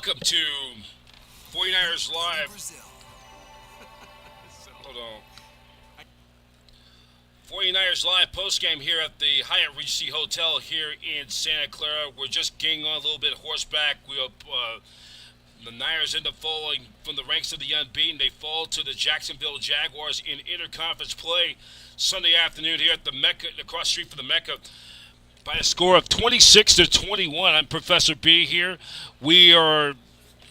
welcome to 49ers Live. Hold on. 49ers Live postgame here at the Hyatt Regency Hotel here in Santa Clara. We're just getting on a little bit of horseback. The Niners end up falling from the ranks of the unbeaten. They fall to the Jacksonville Jaguars in interconference play Sunday afternoon here at the Mecca, across the street from the Mecca, by a score of 26-21. I'm Professor B here.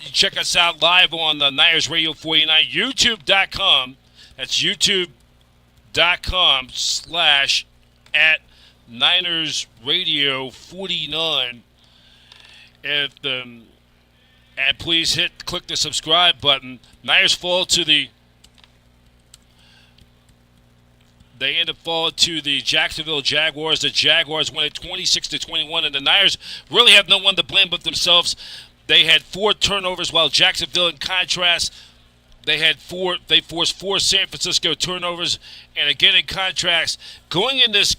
Check us out live on the Niners Radio 49, YouTube.com. That's YouTube.com/@Niners Radio 49. And please click the subscribe button. Niners They end up falling to the Jacksonville Jaguars. The Jaguars win it 26-21, and the Niners really have no one to blame but themselves. They had 4 turnovers, while Jacksonville, in contrast, they forced 4 San Francisco turnovers. And again, in contrast, going in this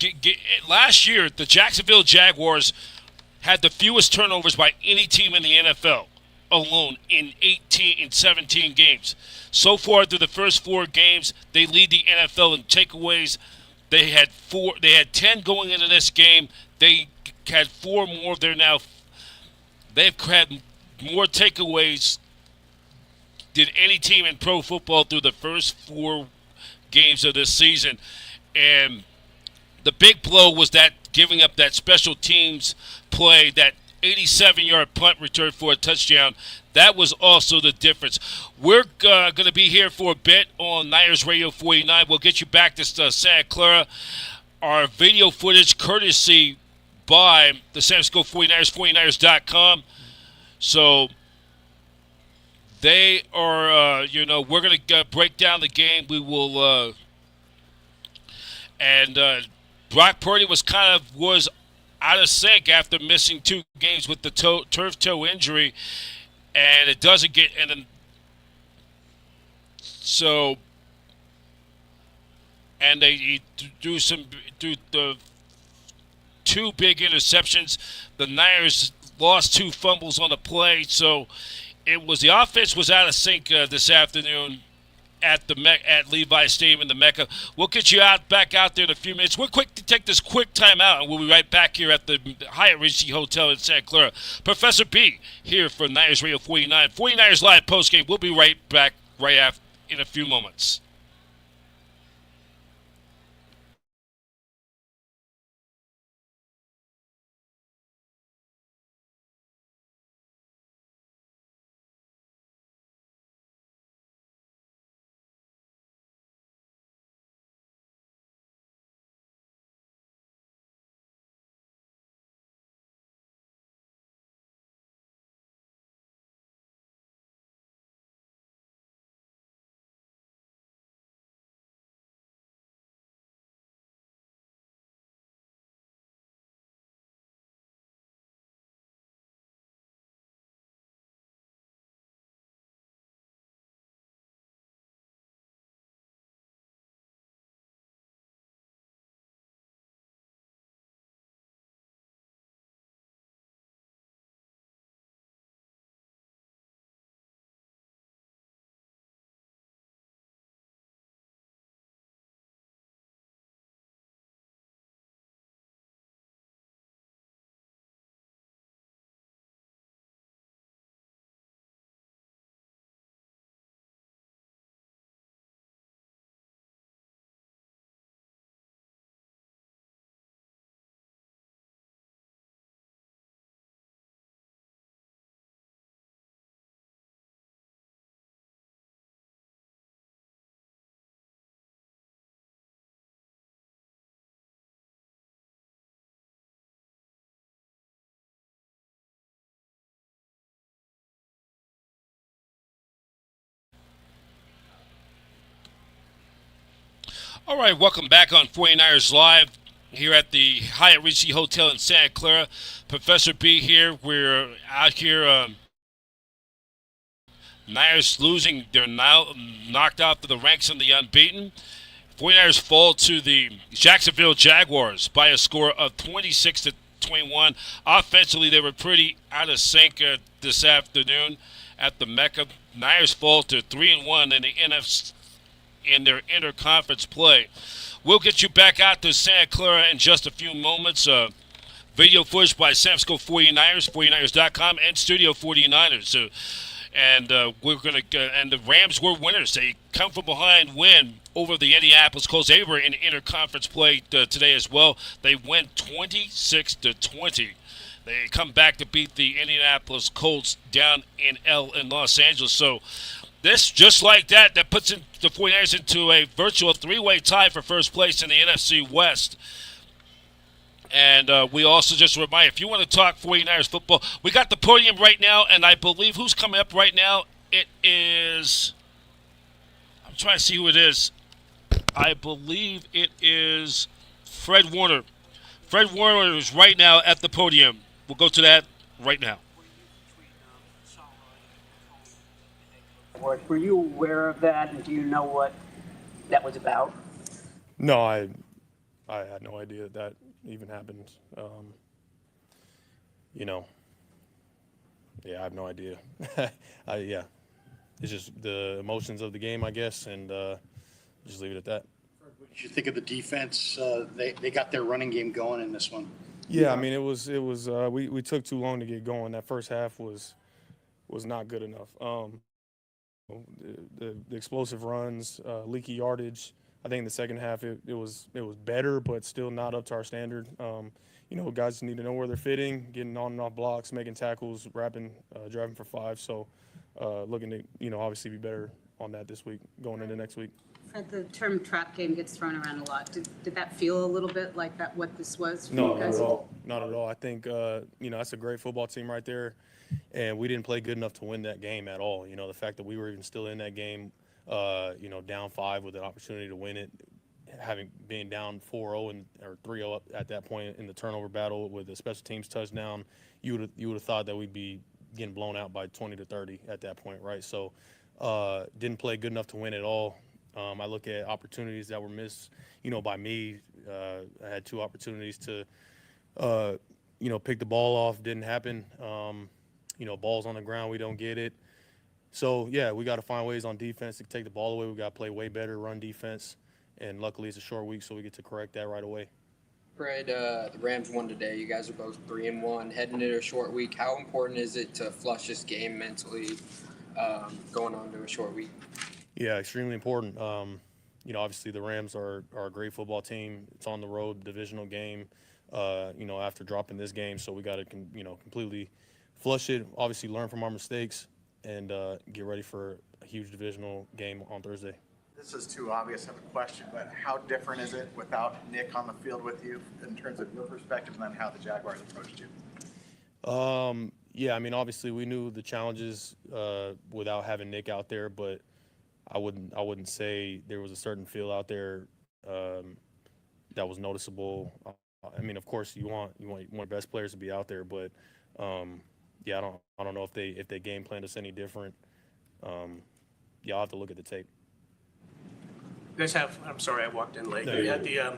last year, the Jacksonville Jaguars had the fewest turnovers by any team in the NFL alone in 17 games. So far through the first 4 games, they lead the NFL in takeaways. They had 10 going into this game. They had 4 more. They've had more takeaways than any team in pro football through the first 4 games of this season. And the big blow was that giving up that special teams play, that 87-yard punt return for a touchdown. That was also the difference. We're going to be here for a bit on Niners Radio 49. We'll get you back to Santa Clara. Our video footage courtesy by the San Francisco 49ers, 49ers.com. So they are, we're going to break down the game. We will, Brock Purdy was out of sync after missing 2 games with the turf toe injury, and it doesn't get. And then, they do the 2 big interceptions. The Niners lost 2 fumbles on the play, so the offense was out of sync this afternoon at Levi Stadium in the Mecca. We'll get you back out there in a few minutes. We're quick to take this quick time out, and we'll be right back here at the Hyatt Regency Hotel in Santa Clara. Professor B here for Niners Radio 49. 49ers Live postgame. We'll be right back in a few moments. All right, welcome back on 49ers Live here at the Hyatt Regency Hotel in Santa Clara. Professor B here. We're out here. Niners losing. They're now knocked out of the ranks of the unbeaten. 49ers fall to the Jacksonville Jaguars by a score of 26 21. Offensively, they were pretty out of sync this afternoon at the Mecca. Niners fall to 3-1 in the NFC in their interconference play. We'll get you back out to Santa Clara in just a few moments. Video footage by San Francisco 49ers, 49ers.com, and Studio 49ers. We're going to, and the Rams were winners. They come from behind win over the Indianapolis Colts. They were in interconference play today as well. They win 26-20. They come back to beat the Indianapolis Colts down in Los Angeles. So this, just like that puts the 49ers into a virtual three-way tie for first place in the NFC West. And we also just remind, if you want to talk 49ers football, we got the podium right now, and I believe who's coming up right now, it is, I'm trying to see who it is. I believe it is Fred Warner. Fred Warner is right now at the podium. We'll go to that right now. Were you aware of that, and do you know what that was about? No, I had no idea that even happened. I have no idea. It's just the emotions of the game, I guess, and just leave it at that. What did you think of the defense? They got their running game going in this one. Yeah, I mean, it was we took too long to get going. That first half was not good enough. The explosive runs, leaky yardage. I think in the second half it was better, but still not up to our standard. Guys need to know where they're fitting, getting on and off blocks, making tackles, driving for five. So looking to obviously be better on that this week, going into next week. Fred, the term trap game gets thrown around a lot. Did that feel a little bit like that? What this was? For No, you guys? not at all. Not at all. I think that's a great football team right there, and we didn't play good enough to win that game at all. The fact that we were even still in that game, down 5 with an opportunity to win it, having been down 4-0 or 3-0 up at that point in the turnover battle with the special teams touchdown, you would have thought that we'd be getting blown out by 20-30 at that point, right? So didn't play good enough to win at all. I look at opportunities that were missed, by me. I had 2 opportunities to, pick the ball off. Didn't happen. Balls on the ground, we don't get it. So, yeah, we got to find ways on defense to take the ball away. We got to play way better run defense. And luckily it's a short week, so we get to correct that right away. Fred, the Rams won today. You guys are both 3-1, heading into a short week. How important is it to flush this game mentally going on to a short week? Yeah, extremely important. Obviously the Rams are a great football team. It's on the road, divisional game, after dropping this game. So we got to, completely flush it, obviously learn from our mistakes, and get ready for a huge divisional game on Thursday. This is too obvious of a question, but how different is it without Nick on the field with you in terms of your perspective and then how the Jaguars approached you? Obviously we knew the challenges without having Nick out there, but I wouldn't say there was a certain feel out there that was noticeable. Of course you want your best players to be out there, but I don't know if they game planned us any different. I'll have to look at the tape. You guys have, I'm sorry, I walked in late. No, You had you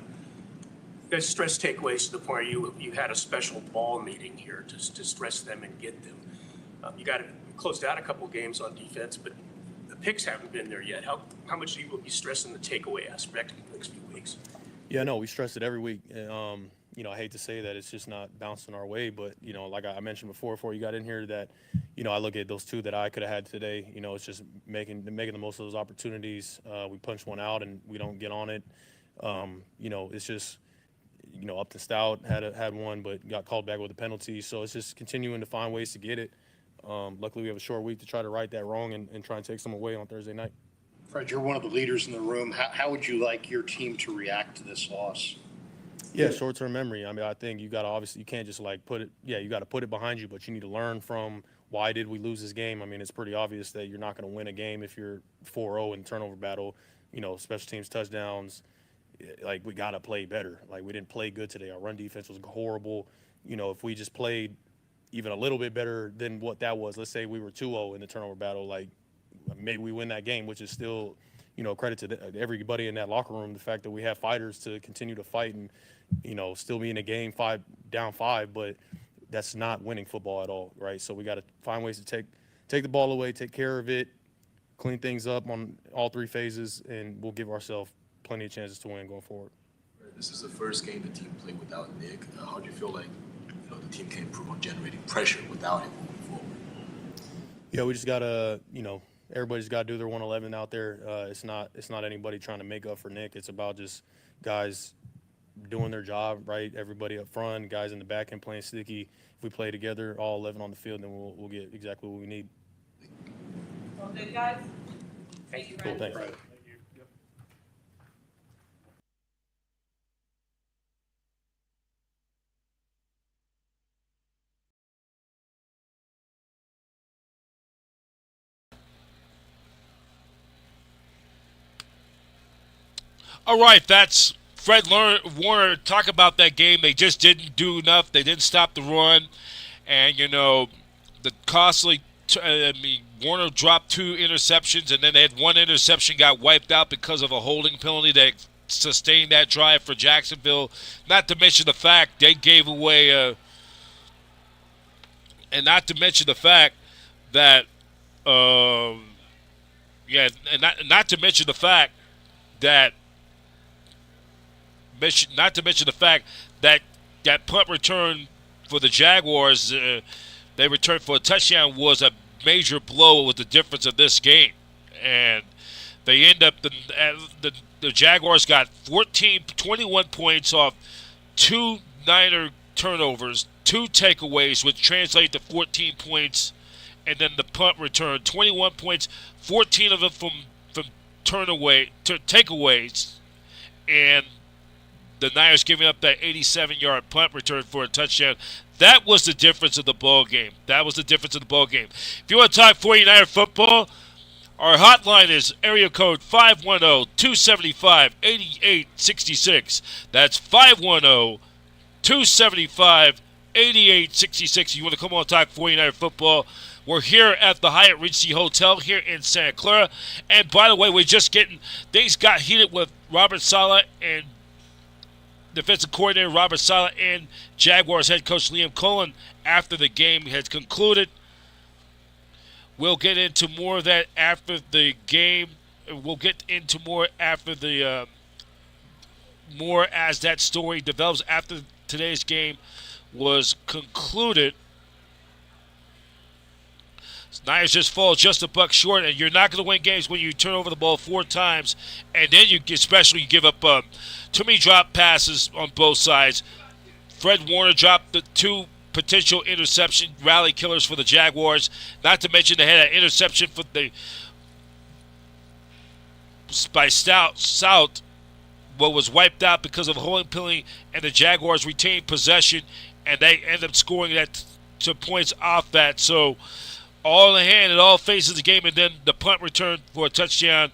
guys stress takeaways to the point where you had a special ball meeting here to stress them and get them. You closed out a couple games on defense, but the picks haven't been there yet. How much will you be stressing the takeaway aspect in the next few weeks? Yeah, no, we stress it every week. I hate to say that it's just not bouncing our way, but, like I mentioned before you got in here, that, I look at those 2 that I could have had today. It's just making the most of those opportunities. We punch one out and we don't get on it. It's just, up to stout, had one, but got called back with a penalty. So it's just continuing to find ways to get it. Luckily, we have a short week to try to right that wrong and try and take some away on Thursday night. Fred, you're one of the leaders in the room. How would you like your team to react to this loss? Yeah, short-term memory. I think you got to obviously, you can't just put it, you got to put it behind you, but you need to learn from why did we lose this game. It's pretty obvious that you're not going to win a game if you're 4-0 in turnover battle, special teams touchdowns. We got to play better. We didn't play good today. Our run defense was horrible. If we just played even a little bit better than what that was, let's say we were 2-0 in the turnover battle, maybe we win that game, which is still, credit to everybody in that locker room, the fact that we have fighters to continue to fight and, still be in a game down five, but that's not winning football at all, right? So we got to find ways to take the ball away, take care of it, clean things up on all three phases, and we'll give ourselves plenty of chances to win going forward. This is the first game the team played without Nick. How do you feel like the team can improve on generating pressure without him moving forward? Yeah, we just gotta, everybody's got to do their 111 out there. It's not anybody trying to make up for Nick. It's about just guys doing their job, right? Everybody up front, guys in the back end playing sticky. If we play together, all 11 on the field, then we'll get exactly what we need. Well, good, guys. Thank you, Cool, thanks. All right, that's Fred Warner. Talk about that game. They just didn't do enough. They didn't stop the run. And, the costly Warner dropped 2 interceptions, and then they had 1 interception got wiped out because of a holding penalty that sustained that drive for Jacksonville. Not to mention the fact they gave away and not to mention the fact that not to mention the fact that that punt return for the Jaguars, they returned for a touchdown, was a major blow with the difference of this game. And they end up, the Jaguars got 21 points off 2 Niner turnovers, 2 takeaways, which translate to 14 points, and then the punt return, 21 points, 14 of them from takeaways, and the Niners giving up that 87-yard punt return for a touchdown. That was the difference of the ball game. If you want to talk 49er football, our hotline is area code 510-275-8866. That's 510-275-8866. You want to come on and talk 49er football? We're here at the Hyatt Regency Hotel here in Santa Clara. And by the way, things got heated with Robert Saleh and defensive coordinator Robert Saleh and Jaguars head coach Liam Cullen after the game has concluded. We'll get into more of that after the game. We'll get into more after the more as that story develops after today's game was concluded. Niners just fall just a buck short, and you're not going to win games when you turn over the ball 4 times, and then you give up too many drop passes on both sides. Fred Warner dropped the 2 potential interception rally killers for the Jaguars. Not to mention they had an interception by South, what was wiped out because of a holding penalty, and the Jaguars retained possession, and they ended up scoring that to points off that. So all in the hand, it all faces the game, and then the punt return for a touchdown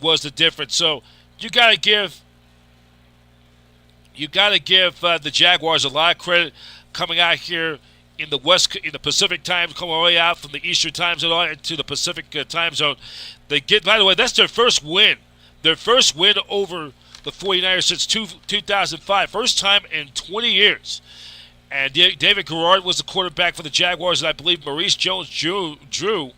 was the difference. So you got to give the Jaguars a lot of credit coming out here in the Pacific time, coming all the way out from the Eastern time zone to the Pacific time zone. By the way, that's their first win. Their first win over the 49ers since 2005. First time in 20 years. And David Garrard was the quarterback for the Jaguars, and I believe Maurice Jones-Drew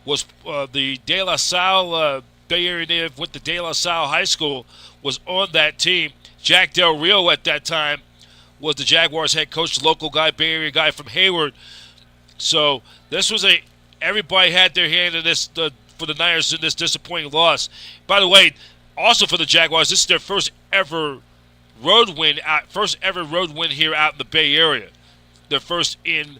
was the De La Salle Bay Area native, went to De La Salle High School, was on that team. Jack Del Rio at that time was the Jaguars head coach, local guy, Bay Area guy from Hayward. So this was everybody had their hand in this for the Niners in this disappointing loss. By the way, also for the Jaguars, this is their first ever road win here out in the Bay Area. Their first in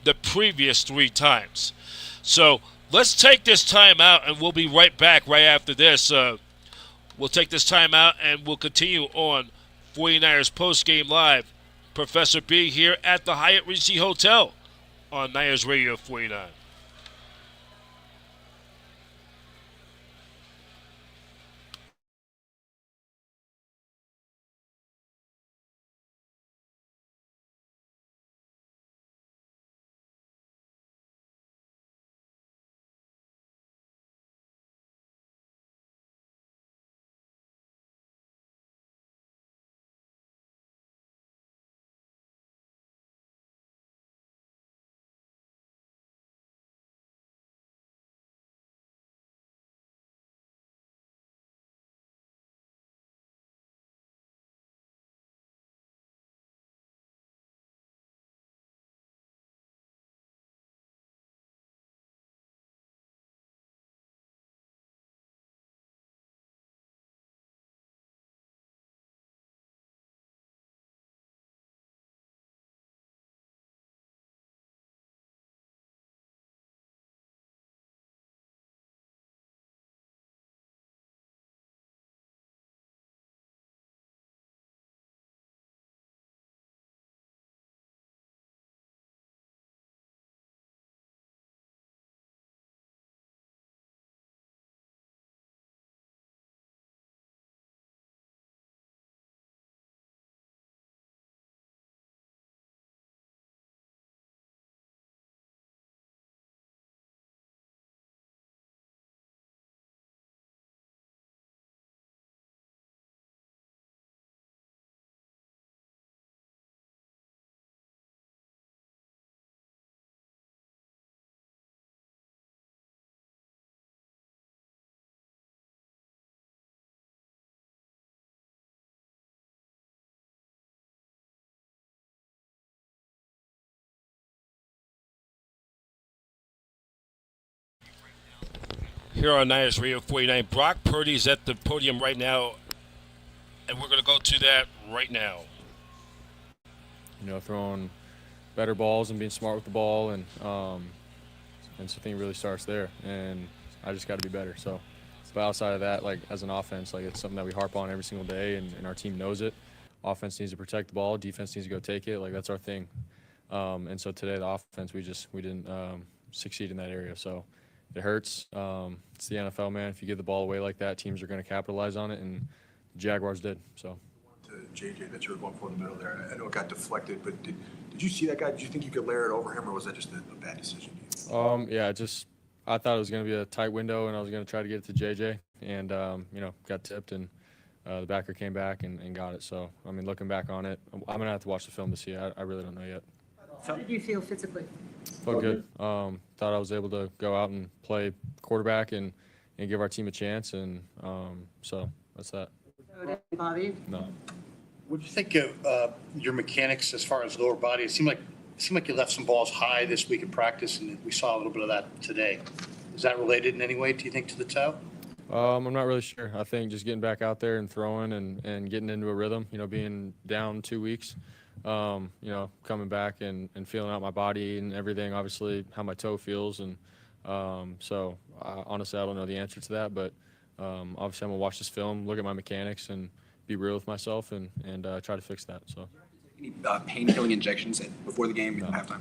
the previous 3 times. So let's take this time out, and we'll be right back right after this. We'll take this time out, and we'll continue on 49ers Postgame Live. Professor B here at the Hyatt Regency Hotel on Niners Radio 49. here on Niners Radio 49. Brock Purdy's at the podium right now, and we're going to go to that right now. Throwing better balls and being smart with the ball, and so I think it really starts there. And I just got to be better. So, but outside of that, like as an offense, like it's something that we harp on every single day, and our team knows it. Offense needs to protect the ball. Defense needs to go take it. Like that's our thing. And so today, the offense, we didn't succeed in that area. So it hurts. It's the NFL, man. If you give the ball away like that, teams are going to capitalize on it, and the Jaguars did. So. To JJ that you were going for in the middle there. I know it got deflected, but did you see that guy? Did you think you could layer it over him, or was that just a bad decision? Yeah, I thought it was going to be a tight window, and I was going to try to get it to JJ, and got tipped, and the backer came back and got it. So I mean, looking back on it, I'm going to have to watch the film to see. I really don't know yet. How did you feel physically? Felt good. Thought I was able to go out and play quarterback and give our team a chance, and so that's that. So did it bother you? No. What do you think of your mechanics as far as lower body? It seemed like you left some balls high this week in practice, and we saw a little bit of that today. Is that related in any way, do you think, to the toe? I'm not really sure. I think just getting back out there and throwing and getting into a rhythm, being down 2 weeks, coming back and feeling out my body and everything, obviously how my toe feels. And so honestly, I don't know the answer to that, but obviously I'm going to watch this film, look at my mechanics, and be real with myself and try to fix that. So. Any pain-killing injections before the game and halftime?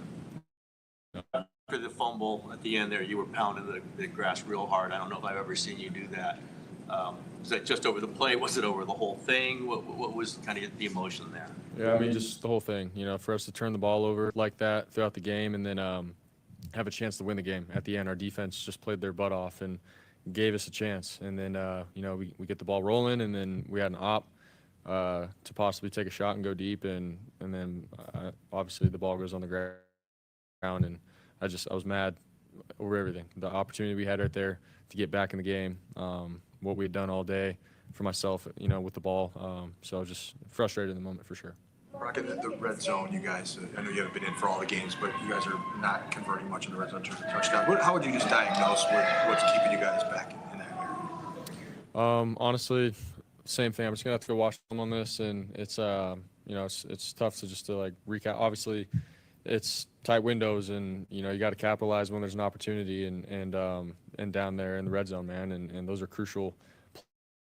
No. After the fumble at the end there, you were pounding the grass real hard. I don't know if I've ever seen you do that. Was that just over the play? Was it over the whole thing? What was kind of the emotion there? Yeah, I mean, just the whole thing. For us to turn the ball over like that throughout the game and then have a chance to win the game. At the end, our defense just played their butt off and gave us a chance. And then, we get the ball rolling, and then we had an op to possibly take a shot and go deep. And then, obviously, the ball goes on the ground. And I was mad over everything. The opportunity we had right there to get back in the game, what we had done all day for myself, with the ball. So just frustrated in the moment for sure. Brock, at the red zone, you guys, I know you haven't been in for all the games, but you guys are not converting much in the red zone in terms of touchdowns. How would you just diagnose what's keeping you guys back in that area? Honestly, same thing. I'm just going to have to go watch them on this, and it's, it's tough to like recap. Obviously, it's tight windows, and, you got to capitalize when there's an opportunity and down there in the red zone, man. And those are crucial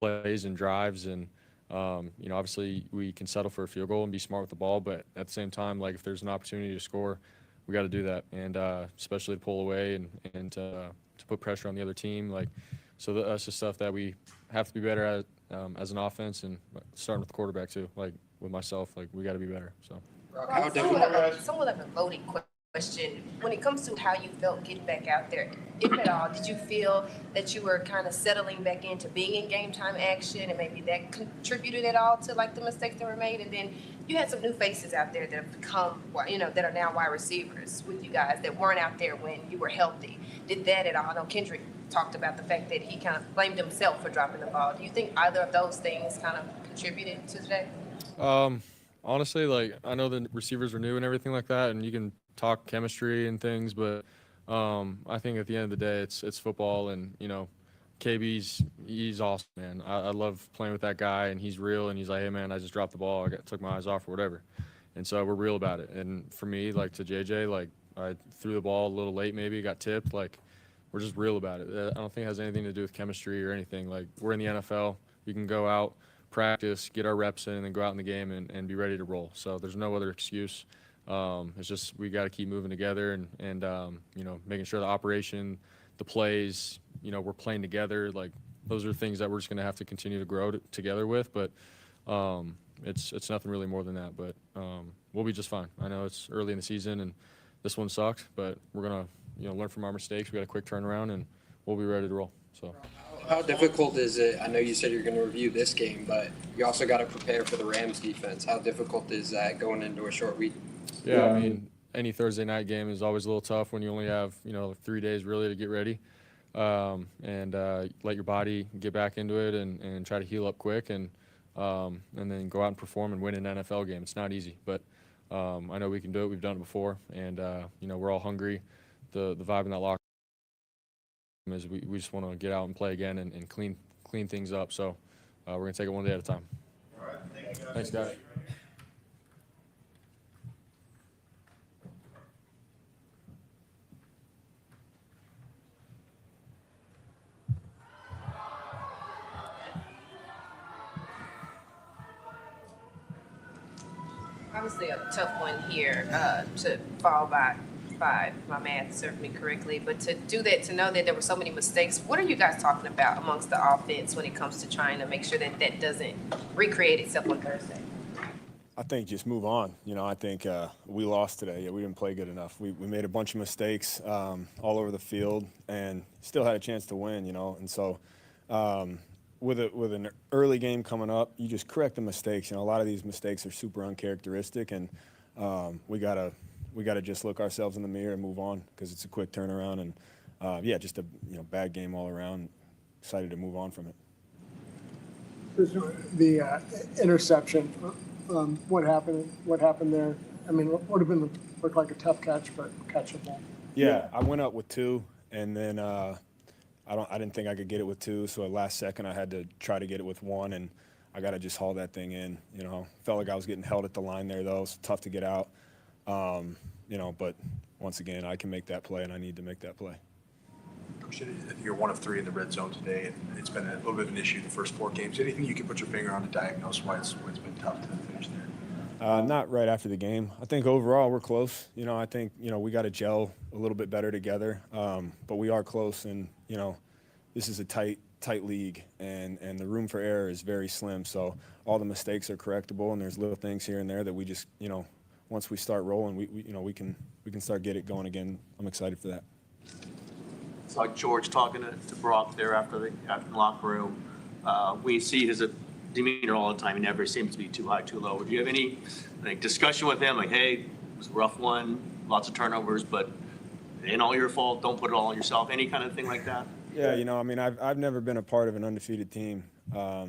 plays and drives, and obviously we can settle for a field goal and be smart with the ball, but at the same time, like if there's an opportunity to score, we got to do that, and especially to pull away and to put pressure on the other team. Like, so that's just stuff that we have to be better at as an offense, and starting with the quarterback too. Like with myself, like we got to be better. So. Somewhat of a loaded question. When it comes to how you felt getting back out there, if at all, did you feel that you were kind of settling back into being in game time action, and maybe that contributed at all to like the mistakes that were made? And then you had some new faces out there that have become, that are now wide receivers with you guys that weren't out there when you were healthy. Did that at all? I know Kendrick talked about the fact that he kind of blamed himself for dropping the ball. Do you think either of those things kind of contributed to today? Honestly, like I know the receivers are new and everything like that, and you can talk chemistry and things, but I think at the end of the day, it's football, and he's awesome, man. I love playing with that guy, and he's real, and he's like, hey man, I just dropped the ball, took my eyes off or whatever, and so we're real about it. And for me, like to JJ, like I threw the ball a little late, maybe got tipped, like we're just real about it. I don't think it has anything to do with chemistry or anything. Like we're in the NFL, we can go out, practice, get our reps in, and then go out in the game and be ready to roll. So there's no other excuse. It's just we got to keep moving together and making sure the operation, the plays, we're playing together. Like those are things that we're just going to have to continue to grow together with. But it's nothing really more than that. But we'll be just fine. I know it's early in the season and this one sucked, but we're going to learn from our mistakes. We got a quick turnaround and we'll be ready to roll. So. How difficult is it? I know you said you're going to review this game, but you also got to prepare for the Rams defense. How difficult is that going into a short week? Yeah, I mean, any Thursday night game is always a little tough when you only have, 3 days really to get ready and let your body get back into it and try to heal up quick and then go out and perform and win an NFL game. It's not easy, but I know we can do it. We've done it before, and, we're all hungry. The vibe in that locker is we just want to get out and play again and clean things up. So we're going to take it one day at a time. All right. Thank you, guys. Thanks, guys. Obviously a tough one here to fall by 5, if my math served me correctly, but to do that, to know that there were so many mistakes, what are you guys talking about amongst the offense when it comes to trying to make sure that that doesn't recreate itself on Thursday? I think just move on. I think we lost today. Yeah, we didn't play good enough. We made a bunch of mistakes all over the field and still had a chance to win, And so with an early game coming up, you just correct the mistakes. A lot of these mistakes are super uncharacteristic, and we gotta just look ourselves in the mirror and move on because it's a quick turnaround. And just a bad game all around. Excited to move on from it. The interception. What happened there? I mean, what would have looked like a tough catch, but catchable. Yeah, I went up with 2, and then I didn't think I could get it with 2, so at last second I had to try to get it with 1, and I got to just haul that thing in. Felt like I was getting held at the line there though. It's tough to get out. But once again, I can make that play, and I need to make that play. Coach, you're 1 of 3 in the red zone today, and it's been a little bit of an issue the first 4 games. Anything you can put your finger on to diagnose why it's been tough to finish there? Not right after the game. I think overall we're close. I think, we got to gel a little bit better together. But we are close, and, this is a tight league, and the room for error is very slim. So all the mistakes are correctable, and there's little things here and there that we just, once we start rolling, we can start get it going again. I'm excited for that. It's like George talking to Brock there after the locker room. We see his demeanor all the time. He never seems to be too high, too low. Do you have any discussion with him? Like, hey, it was a rough one, lots of turnovers, but it ain't all your fault. Don't put it all on yourself. Any kind of thing like that? Yeah, I've never been a part of an undefeated team. I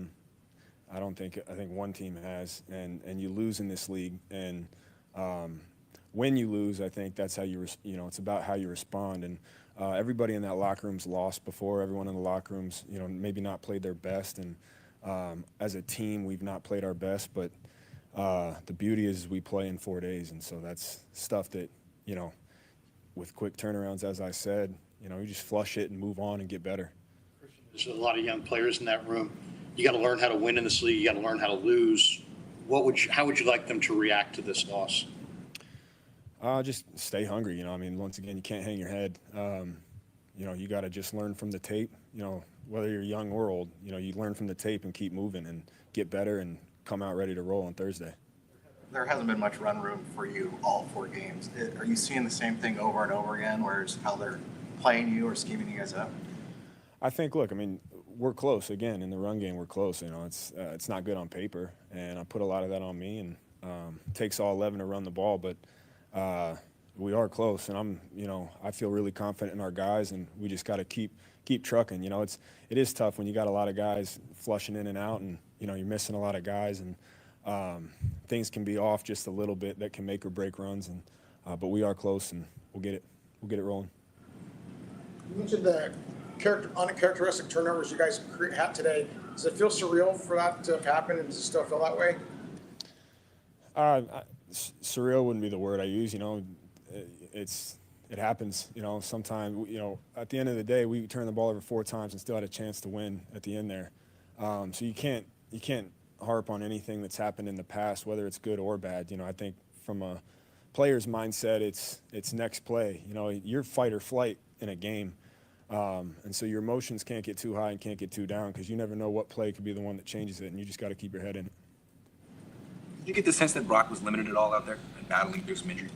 think one team has, and you lose in this league, and when you lose, I think that's how it's about how you respond. And everybody in that locker room's lost before. Everyone in the locker room's, maybe not played their best. And as a team, we've not played our best. But the beauty is we play in 4 days. And so that's stuff that, with quick turnarounds, as I said, you just flush it and move on and get better. There's a lot of young players in that room. You got to learn how to win in this league. You got to learn how to lose. How would you like them to react to this loss? Just stay hungry. Once again, you can't hang your head. You got to just learn from the tape. Whether you're young or old, you learn from the tape and keep moving and get better and come out ready to roll on Thursday. There hasn't been much run room for you all 4 games. Are you seeing the same thing over and over again, whereas how they're playing you or scheming you guys up? I think, we're close. Again, in the run game, we're close. It's not good on paper, and I put a lot of that on me, and it takes all 11 to run the ball, but we are close, and I feel really confident in our guys, and we just got to keep trucking. It is tough when you got a lot of guys flushing in and out, and you're missing a lot of guys, and things can be off just a little bit that can make or break runs, and but we are close, and we'll get it rolling. You mentioned the uncharacteristic turnovers you guys had today. Does it feel surreal for that to have happened, and does it still feel that way? Surreal wouldn't be the word I use. It happens. Sometimes. At the end of the day, we turned the ball over 4 times and still had a chance to win at the end there. So you can't harp on anything that's happened in the past, whether it's good or bad. I think from a player's mindset, it's next play. You're fight or flight in a game, and so your emotions can't get too high and can't get too down because you never know what play could be the one that changes it, and you just got to keep your head in it. Did you get the sense that Brock was limited at all out there and battling through some injury?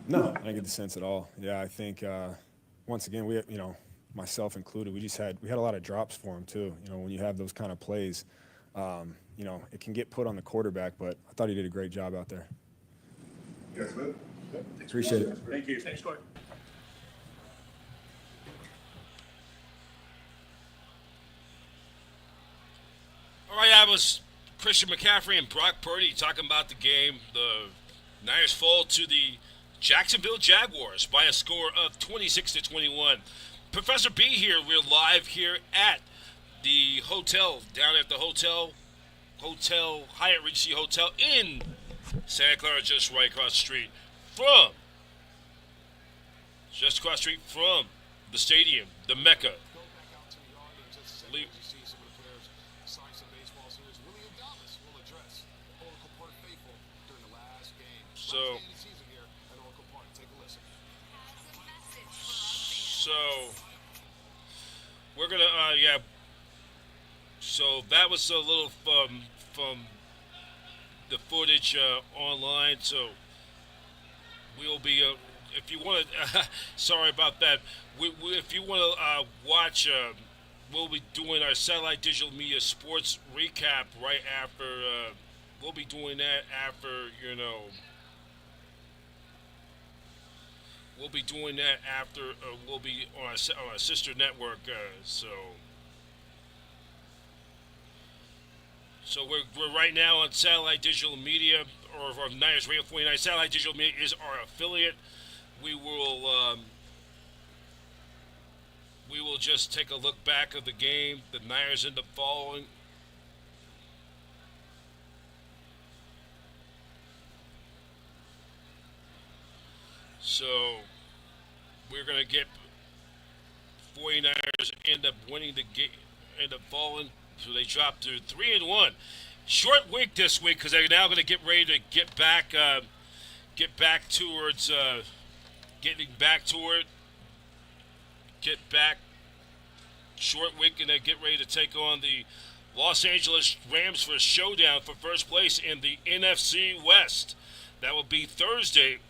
No, I didn't get the sense at all. Yeah, I think once again we, myself included, we had a lot of drops for him too. When you have those kind of plays, it can get put on the quarterback, but I thought he did a great job out there. You guys good? Appreciate it. Thank you. Thanks, Corey. All right, that was Christian McCaffrey and Brock Purdy talking about the game. The Niners fall to the Jacksonville Jaguars by a score of 26-21. Professor B here. We're live here at the hotel, down at the Hotel Hyatt Regency Hotel in Santa Clara, just right across the street from the stadium, the Mecca. So we're gonna So that was a little from the footage online. So we'll be if you want to. Sorry about that. If you want to watch, we'll be doing our satellite digital media sports recap right after. We'll be doing that after We'll be doing that after. We'll be on our sister network. So we're right now on Satellite Digital Media, or Niners Radio 49. Satellite Digital Media is our affiliate. We will just take a look back of the game. The Niners end up following. So we're gonna get 49ers end up winning the game, end up falling. So they dropped to 3-1. Short week this week because they're now going to get ready to get back towards getting back to it. Get back. Short week, and they get ready to take on the Los Angeles Rams for a showdown for first place in the NFC West. That will be Thursday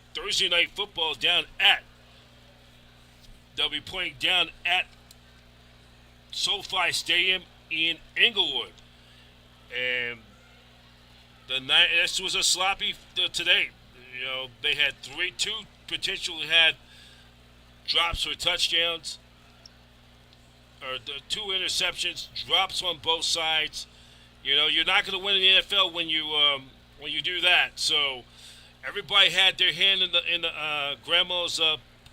night football down at. They'll be playing down at SoFi Stadium in Inglewood, and this was a sloppy today. They had two potentially had drops for touchdowns, or the 2 interceptions, drops on both sides. You're not going to win in the NFL when you do that. So everybody had their hand in the grandma's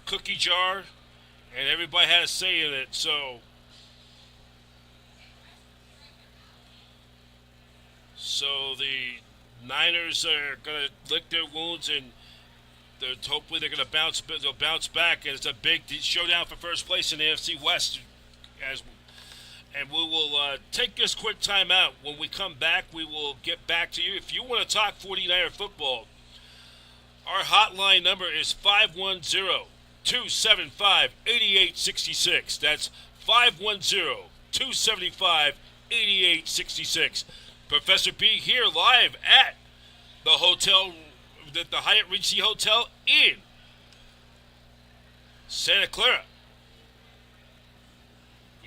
cookie jar, and everybody had a say in it. So the Niners are going to lick their wounds, and hopefully they're going to bounce back. And it's a big showdown for first place in the NFC West. And we will take this quick time out. When we come back, we will get back to you. If you want to talk 49er football, our hotline number is 510-275-8866. That's 510-275-8866. Professor B here live at the Hyatt Regency Hotel in Santa Clara.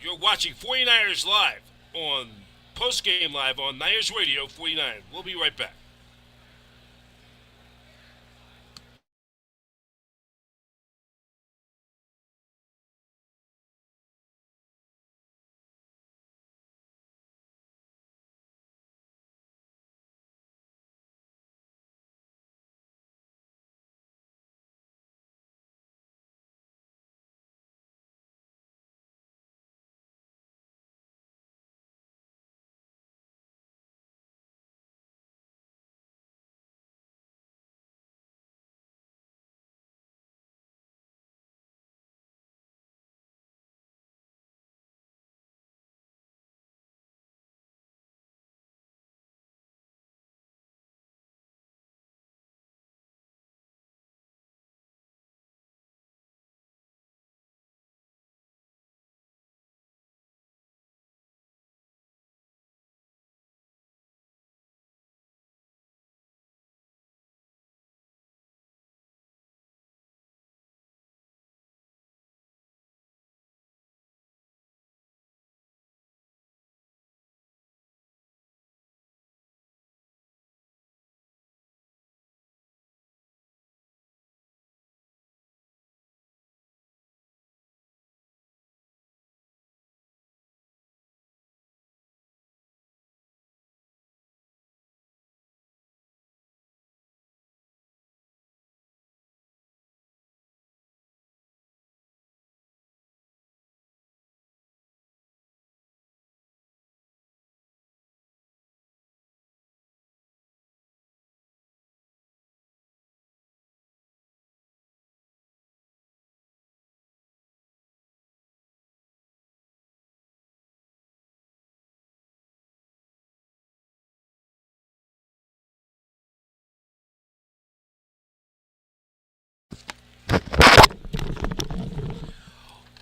You're watching 49ers Live on Postgame Live on Niners Radio 49. We'll be right back.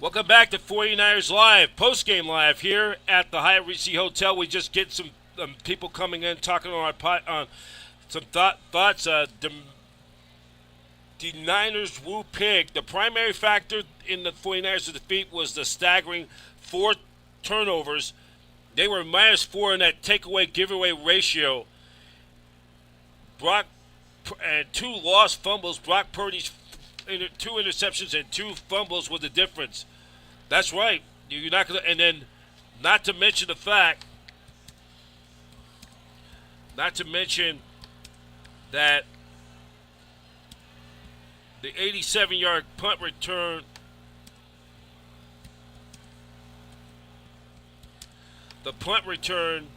Welcome back to 49ers Live, Postgame Live here at the Hyatt Regency Hotel. We just get some people coming in, talking on our some thoughts. The Niners woo pig. The primary factor in the 49ers' defeat was the staggering 4 turnovers. They were -4 in that takeaway giveaway ratio. And 2 lost fumbles. Brock Purdy's 2 interceptions and 2 fumbles were the difference. That's right. You're not gonna, and then, not to mention the fact, not to mention that the 87-yard punt return. The punt return.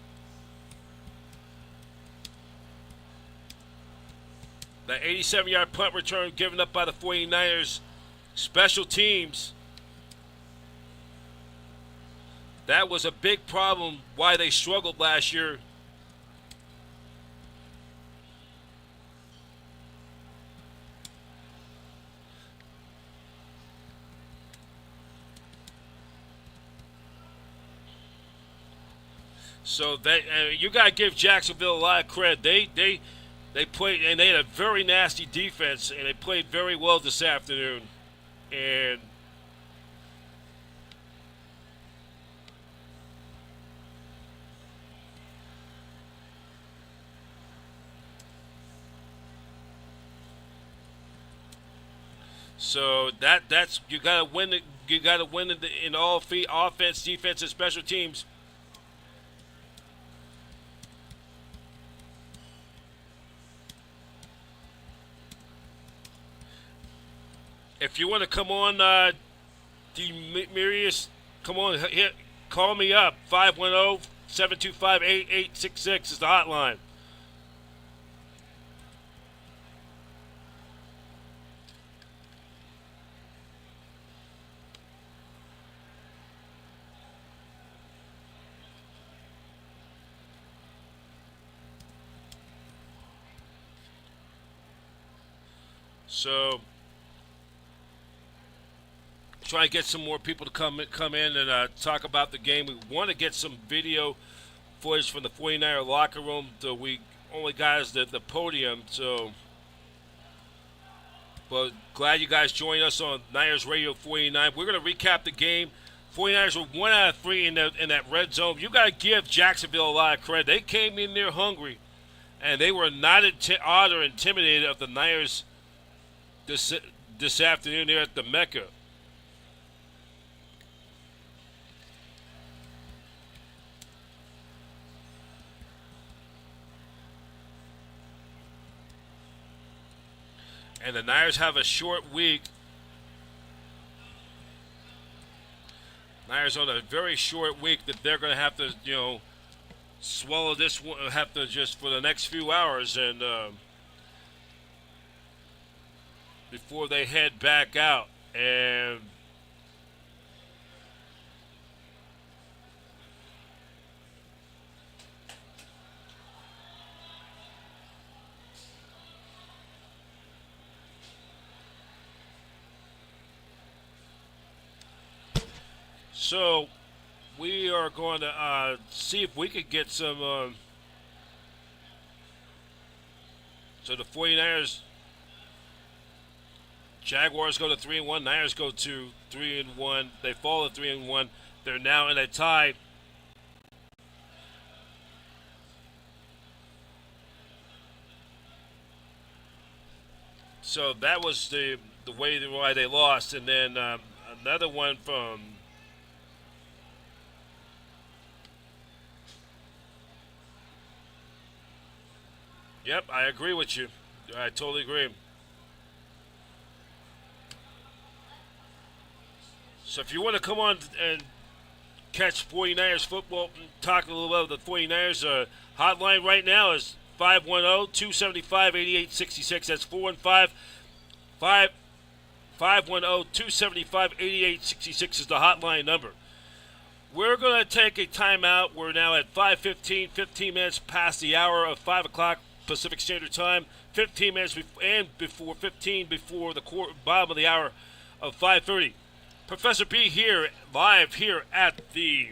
The 87-yard punt return given up by the 49ers special teams. That was a big problem why they struggled last year. So you got to give Jacksonville a lot of credit. They played, and they had a very nasty defense, and they played very well this afternoon. And so that's you got to win. You got to win in all offense, defense, and special teams. If you want to come on, Demirius, come on, call me up. 510-725-8866 is the hotline. So try and get some more people to come in and talk about the game. We want to get some video footage from the 49er locker room. So we only got us the podium. So, but glad you guys joined us on Niners Radio 49. We're going to recap the game. 49ers were 1 out of 3 in that red zone. You got to give Jacksonville a lot of credit. They came in there hungry, and they were not awed or intimidated of the Niners this afternoon there at the Mecca. And the Niners have a short week. Niners on a very short week that they're going to have to, swallow this one, have to just for the next few hours and before they head back out. And so we are going to see if we could get some. So the 49ers, Jaguars go to 3-1. Niners go to 3-1. They fall to 3-1. They're now in a tie. So that was the way why they lost, and then another one from. Yep, I agree with you. I totally agree. So if you want to come on and catch 49ers football and talk a little about the 49ers, hotline right now is 510-275-8866. That's 510-275-8866 is the hotline number. We're going to take a timeout. We're now at 5:15, 15 minutes past the hour of 5 o'clock Pacific Standard Time, 15 minutes before the bottom of the hour of 5:30. Professor P here, live here at the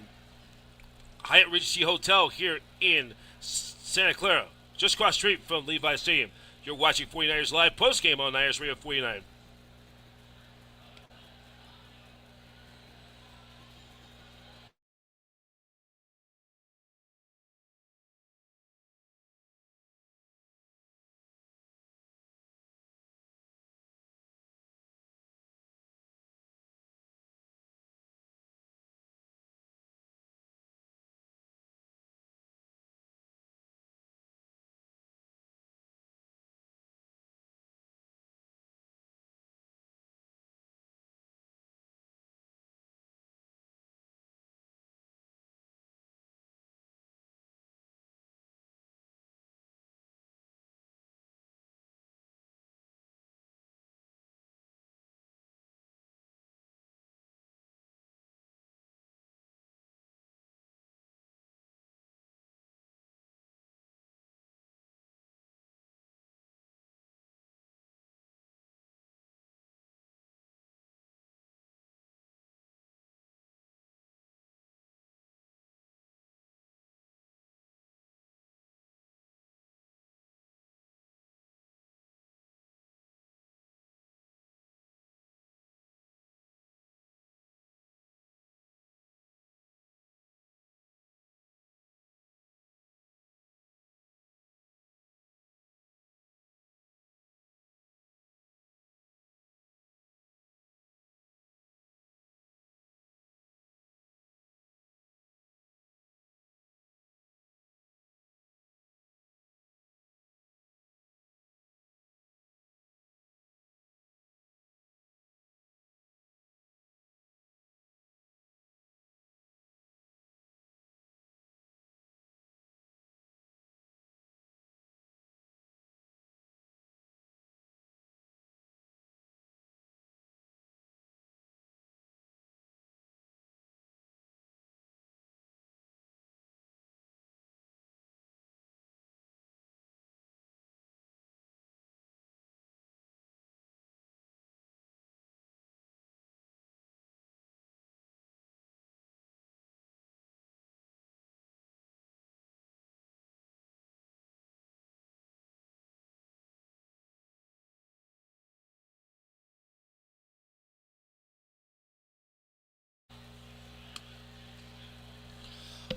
Hyatt Regency Hotel here in Santa Clara, just across the street from Levi Stadium. You're watching 49ers Live postgame on Niners Radio 49.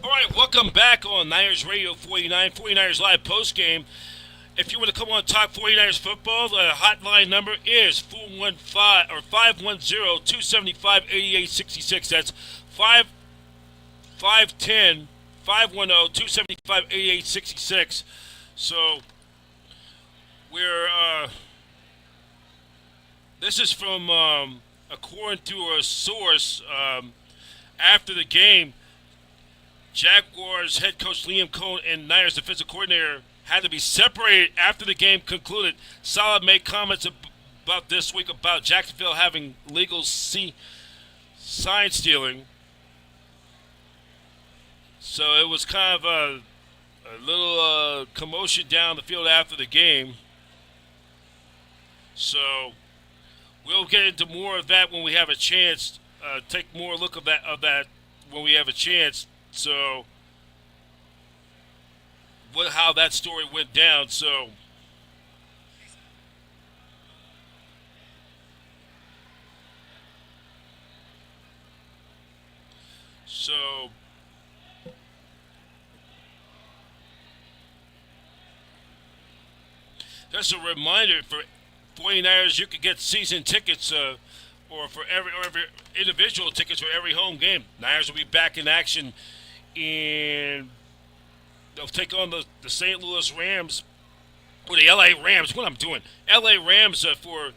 All right, welcome back on Niners Radio 49, 49ers Live postgame. If you want to come on Talk 49ers football, the hotline number is 415 or 510-275-8866. That's 510-510-275-8866. So we're this is from according to a source after the game. Jaguars head coach Liam Cohen and Niners defensive coordinator had to be separated after the game concluded. Saleh made comments about this week about Jacksonville having legal sign stealing. So it was kind of a little commotion down the field after the game. So we'll get into more of that when we have a chance. Take more look of that when we have a chance. So, how that story went down. So, just a reminder for 49ers, you can get season tickets or for every individual tickets for every home game. Niners will be back in action. And they'll take on the St. Louis Rams, or the LA Rams. What I'm doing, LA Rams for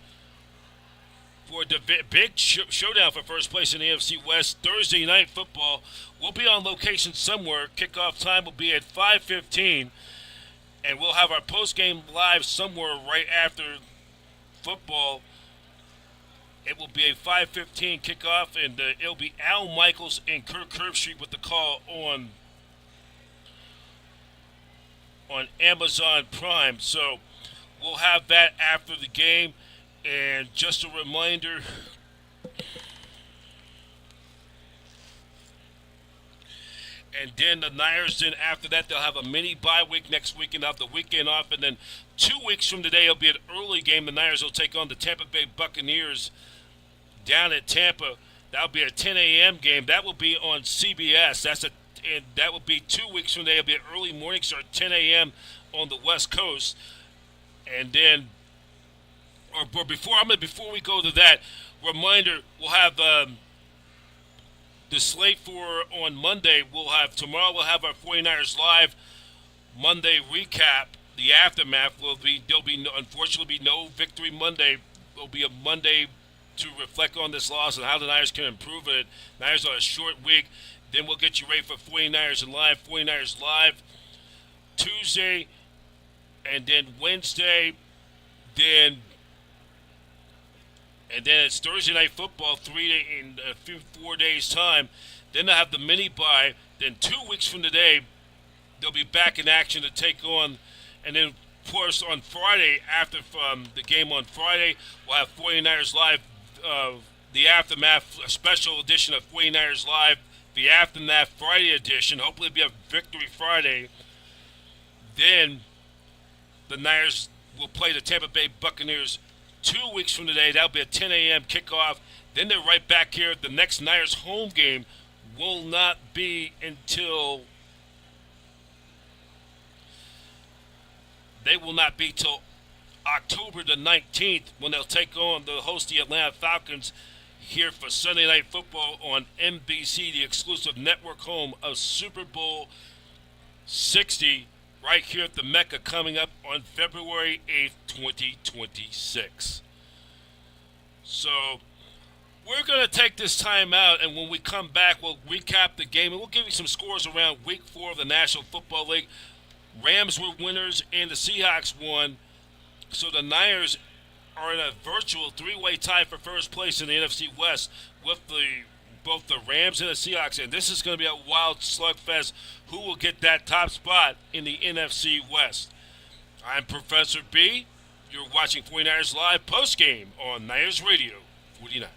the big showdown for first place in the AFC West. Thursday night football. We'll be on location somewhere. Kickoff time will be at 5:15, and we'll have our post-game live somewhere right after football. It will be a 5:15 kickoff, and it'll be Al Michaels and Kirk Herbstreit with the call on Amazon Prime. So we'll have that after the game. And just a reminder, And then the Niners, then after that, they'll have a mini bye week next week and have the weekend off. And then 2 weeks from today, it'll be an early game. The Niners will take on the Tampa Bay Buccaneers down at Tampa. That'll be a 10 a.m. game. That will be on CBS. And that will be 2 weeks from today. It'll be an early morning start, 10 a.m. on the West Coast. And then, before we go to that, reminder, we'll have the slate for on Monday. Tomorrow we'll have our 49ers Live Monday recap. The aftermath there'll be unfortunately no Victory Monday. There'll be a Monday to reflect on this loss and how the Niners can improve it. Niners on a short week. Then we'll get you ready for 49ers Live. 49ers Live Tuesday, and then Wednesday, then it's Thursday Night Football in 4 days' time. Then they'll have the mini bye. Then 2 weeks from today, they'll be back in action to take on. And then, of course, on Friday, after the game on Friday, we'll have 49ers Live, the Aftermath, a special edition of 49ers Live, the Aftermath Friday edition. Hopefully it'll be a Victory Friday. Then the Niners will play the Tampa Bay Buccaneers 2 weeks from today. That'll be a 10 a.m. kickoff. Then they're right back here. The next Niners home game will not be until October the 19th when they'll host the Atlanta Falcons here for Sunday Night Football on NBC, the exclusive network home of Super Bowl 60, right here at the Mecca, coming up on February 8th, 2026. So we're going to take this time out, and when we come back, we'll recap the game, and we'll give you some scores around Week 4 of the National Football League. Rams were winners, and the Seahawks won. So the Niners are in a virtual three-way tie for first place in the NFC West with both the Rams and the Seahawks. And this is going to be a wild slugfest. Who will get that top spot in the NFC West? I'm Professor B. You're watching 49ers Live Postgame on Niners Radio 49.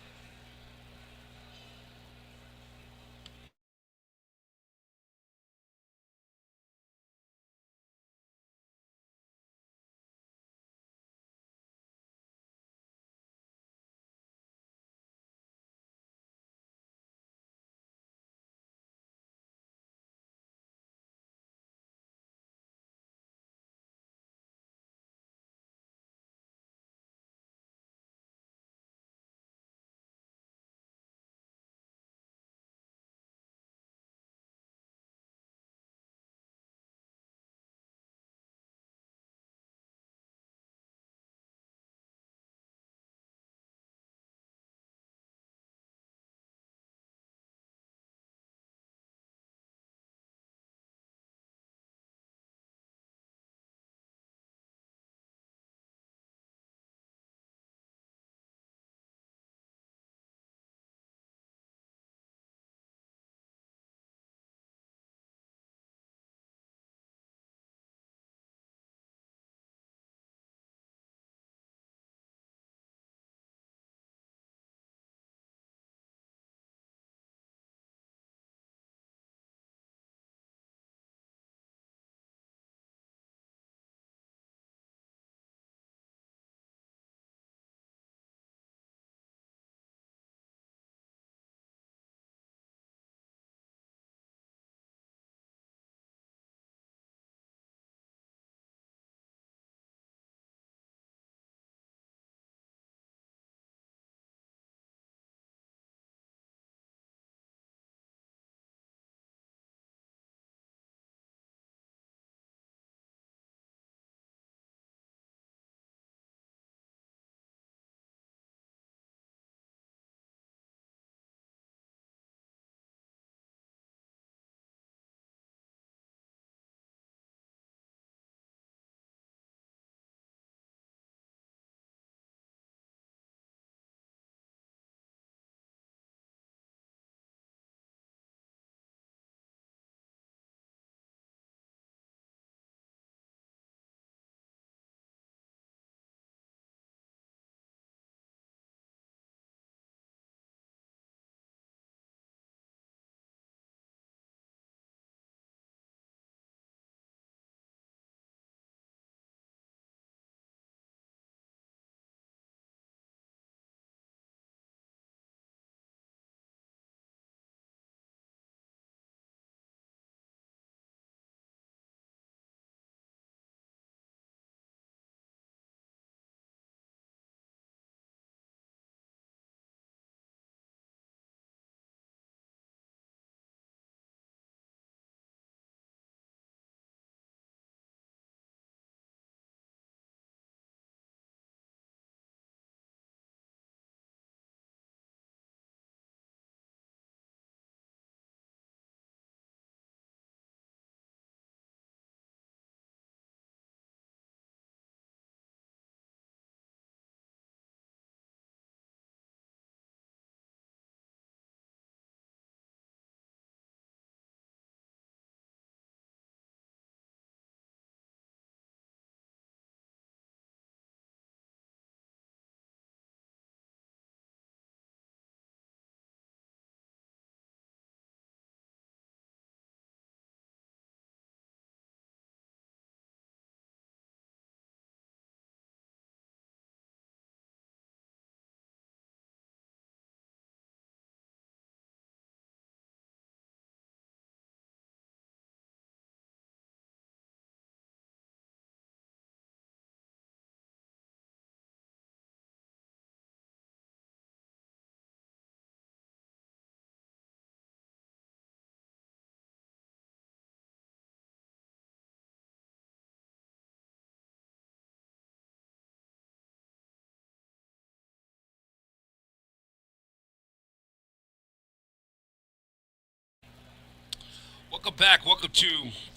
Welcome back. Welcome to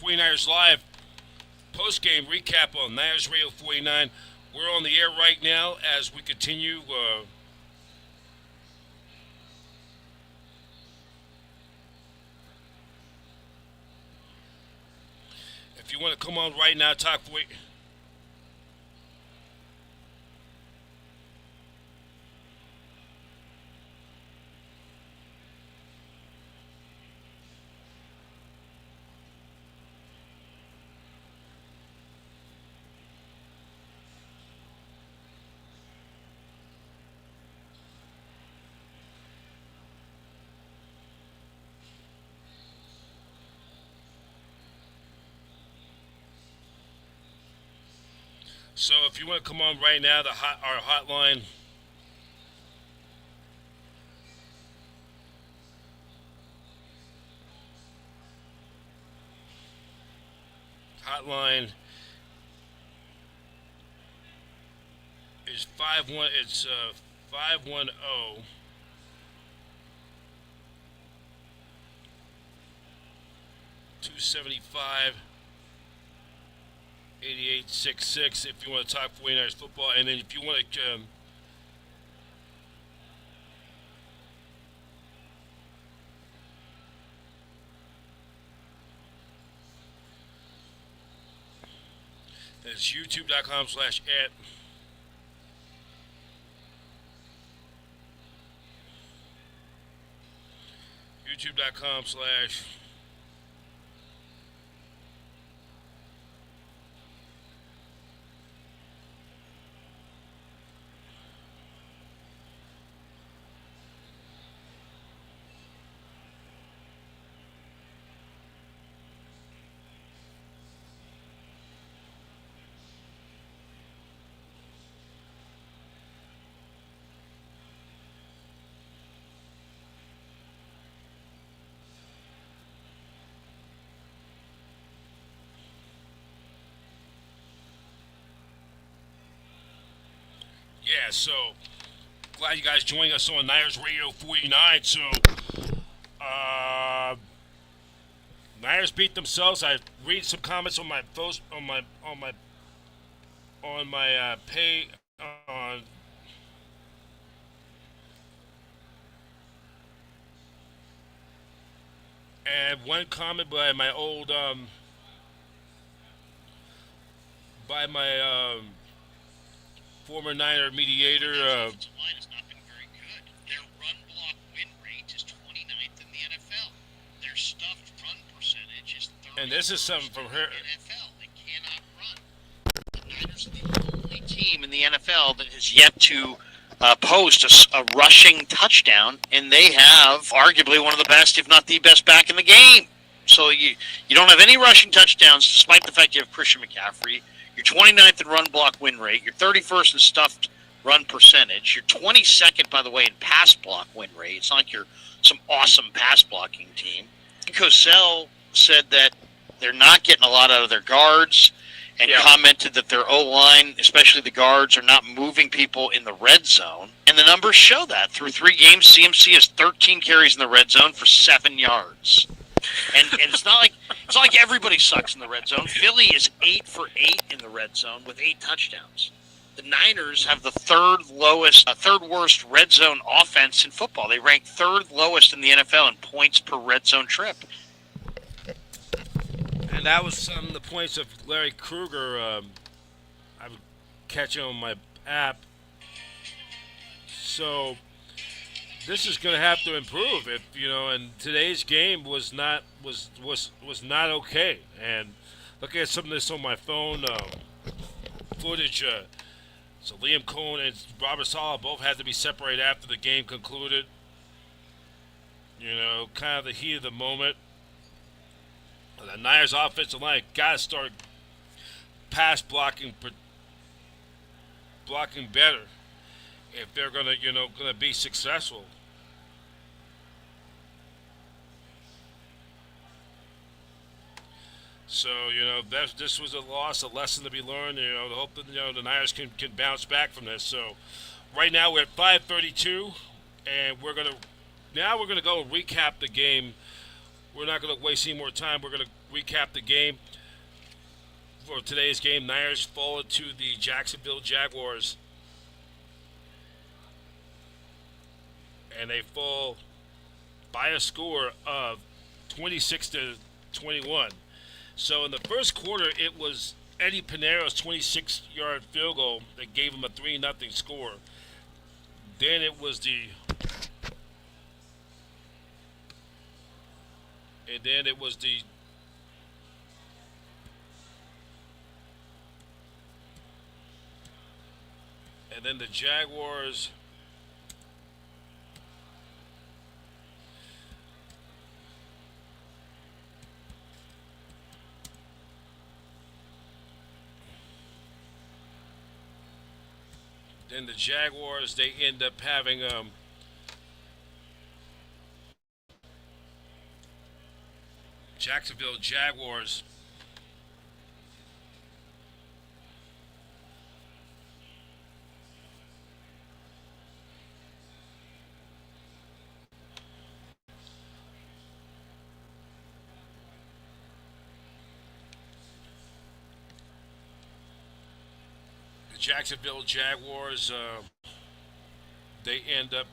49ers Live post-game recap on Niners Radio 49. We're on the air right now as we continue. If you want to come on right now, talk for So if you want to come on right now, our hotline. Hotline is 510 275 8866 if you want to talk 49ers football. And then if you want to that's youtube.com/@ youtube.com/ Yeah, so glad you guys joining us on Niners Radio 49. So, Niners beat themselves. I read some comments on my post on my pay on. And one comment by my old by my former Niner mediator. Line has not been very good. Their run block win rate is 29th in the NFL. Their stuffed run percentage is 30th. And this is something from her. NFL. They cannot run. The Niners are the only team in the NFL that has yet to post a rushing touchdown, and they have arguably one of the best, if not the best, back in the game. So you don't have any rushing touchdowns, despite the fact you have Christian McCaffrey. You're 29th in run block win rate. You're 31st in stuffed run percentage. You're 22nd, by the way, in pass block win rate. It's not like you're some awesome pass blocking team. Cosell said that they're not getting a lot out of their guards and commented that their O-line, especially the guards, are not moving people in the red zone. And the numbers show that. Through 3 games, CMC has 13 carries in the red zone for 7 yards. And it's not like everybody sucks in the red zone. Philly is 8 for 8 in the red zone with 8 touchdowns. The Niners have the third worst red zone offense in football. They rank 3rd lowest in the NFL in points per red zone trip. And that was some of the points of Larry Krueger. I'm catching on my app. So this is going to have to improve, if and today's game was not okay. And looking at some of this on my phone footage, so Liam Cohen and Robert Saleh both had to be separated after the game concluded. Kind of the heat of the moment. And the Niners offensive line got to start pass blocking better if they're gonna be successful. So this was a loss, a lesson to be learned. To hope that the Niners can bounce back from this. So right now we're at 5:32, and we're gonna go and recap the game we're not going to waste any more time. We're going to recap the game for today's game. Niners fall to the Jacksonville Jaguars, and they fall by a score of 26-21. So in the first quarter, it was Eddie Pinero's 26-yard field goal that gave him a 3-0 score. Then it was the and then the Jaguars they end up having Jacksonville Jaguars they end up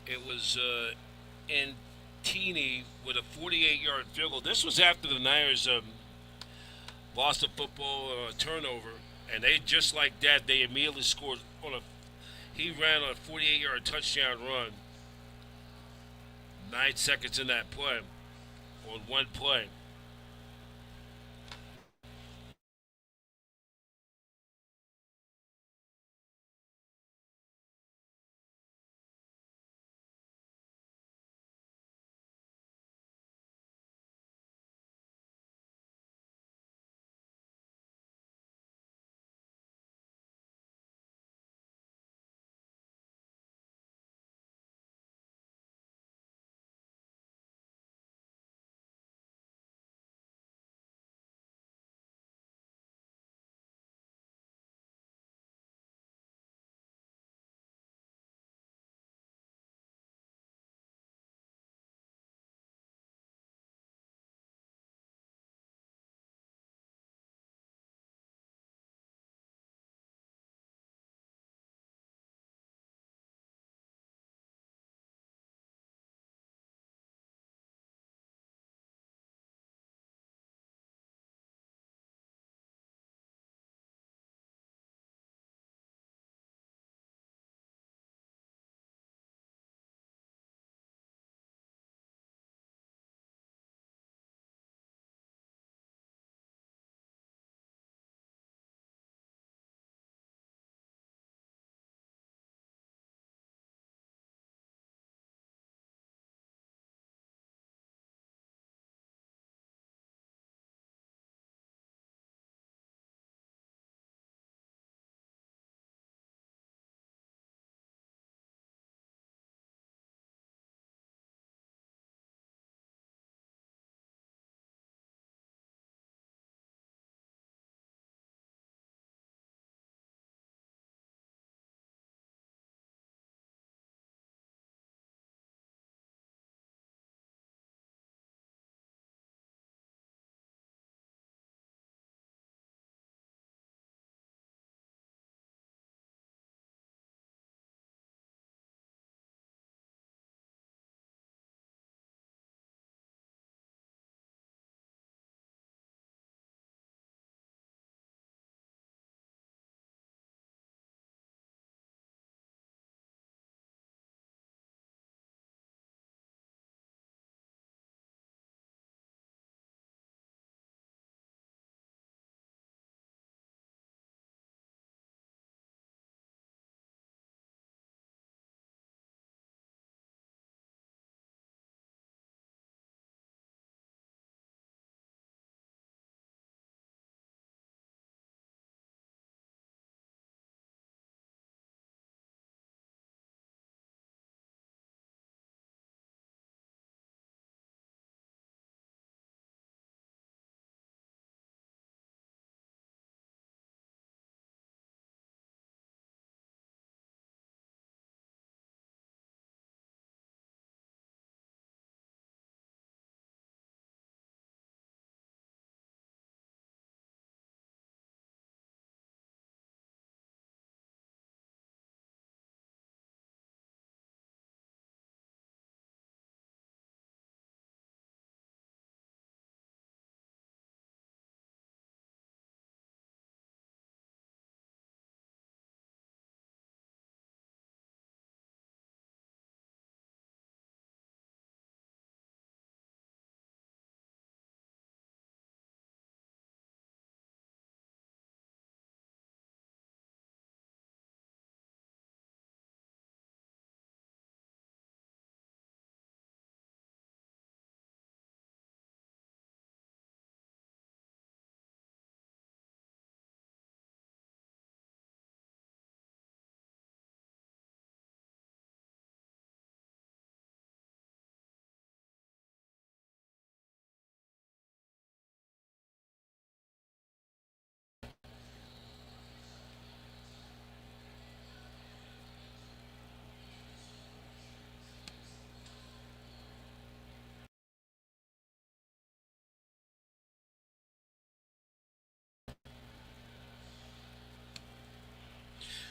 it was Antini with a 48-yard field goal. This was after the Niners lost a football turnover, and they just like that they immediately scored on a. He ran on a 48-yard touchdown run. 9 seconds in that play, on one play.